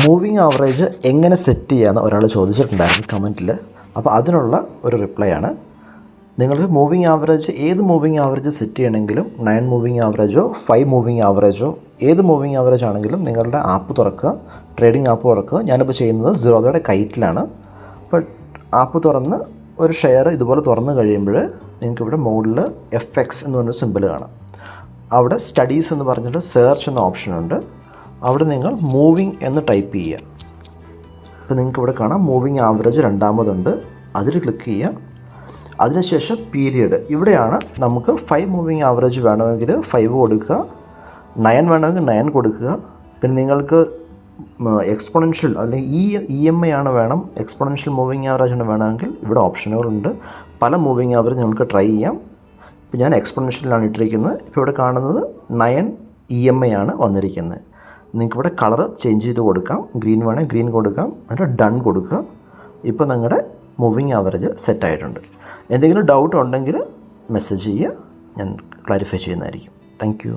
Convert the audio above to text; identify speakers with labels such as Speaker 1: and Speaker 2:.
Speaker 1: Moving average എങ്ങനെ set ചെയ്യാമെന്ന് ഒരാൾ ചോദിച്ചിട്ടുണ്ടായിരുന്നു കമൻറ്റിൽ. അപ്പോൾ അതിനുള്ള ഒരു റിപ്ലൈ ആണ്. നിങ്ങൾ മൂവിങ് ആവറേജ് ഏത് മൂവിങ് ആവറേജ് സെറ്റ് ചെയ്യണമെങ്കിലും 9 മൂവിങ് ആവറേജോ 5 മൂവിങ് ആവറേജോ ഏത് മൂവിങ് ആവറേജ് ആണെങ്കിലും നിങ്ങളുടെ ആപ്പ് തുറക്കുക, ട്രേഡിംഗ് ആപ്പ് തുറക്കുക. ഞാനിപ്പോൾ ചെയ്യുന്നത് സീറോദയുടെ കൈറ്റിലാണ്. അപ്പോൾ ആപ്പ് തുറന്ന് ഒരു ഷെയർ ഇതുപോലെ തുറന്ന് കഴിയുമ്പോൾ നിങ്ങൾക്കിവിടെ മുകളിൽ FX എന്ന് പറഞ്ഞൊരു സിമ്പിൾ കാണാം. അവിടെ സ്റ്റഡീസ് എന്ന് പറഞ്ഞിട്ട് സെർച്ച് എന്ന ഓപ്ഷനുണ്ട്. അവിടെ നിങ്ങൾ മൂവിങ് എന്ന് ടൈപ്പ് ചെയ്യുക. അപ്പോൾ നിങ്ങൾക്ക് ഇവിടെ കാണാം മൂവിങ് ആവറേജ് രണ്ടാമതുണ്ട്, അതിൽ ക്ലിക്ക് ചെയ്യുക. അതിനുശേഷം പീരിയഡ്, ഇവിടെയാണ് നമുക്ക് 5 മൂവിങ് ആവറേജ് വേണമെങ്കിൽ 5 കൊടുക്കുക, 9 വേണമെങ്കിൽ 9 കൊടുക്കുക. പിന്നെ നിങ്ങൾക്ക് എക്സ്പോണൻഷ്യൽ അല്ലെങ്കിൽ EMI ആണ് വേണം, എക്സ്പോണൻഷ്യൽ മൂവിങ് ആവറേജ് ആണ് വേണമെങ്കിൽ ഇവിടെ ഓപ്ഷനുകളുണ്ട്. പല മൂവിങ് ആവറേജ് നിങ്ങൾക്ക് ട്രൈ ചെയ്യാം. ഇപ്പോൾ ഞാൻ എക്സ്പോണൻഷ്യലാണ് ഇട്ടിരിക്കുന്നത്. ഇപ്പോൾ ഇവിടെ കാണുന്നത് 9 EMI ആണ് വന്നിരിക്കുന്നത്. നിങ്ങൾക്കിവിടെ കളർ ചേഞ്ച് ചെയ്ത് കൊടുക്കാം. ഗ്രീൻ വേണമെങ്കിൽ ഗ്രീൻ കൊടുക്കാം, എന്നിട്ട് ഡൺ കൊടുക്കുക. ഇപ്പോൾ നിങ്ങളുടെ മൂവിങ് ആവറേജ് സെറ്റായിട്ടുണ്ട്. എന്തെങ്കിലും ഡൗട്ട് ഉണ്ടെങ്കിൽ മെസ്സേജ് ചെയ്യുക, ഞാൻ ക്ലാരിഫൈ ചെയ്യുന്നതായിരിക്കും. Thank you.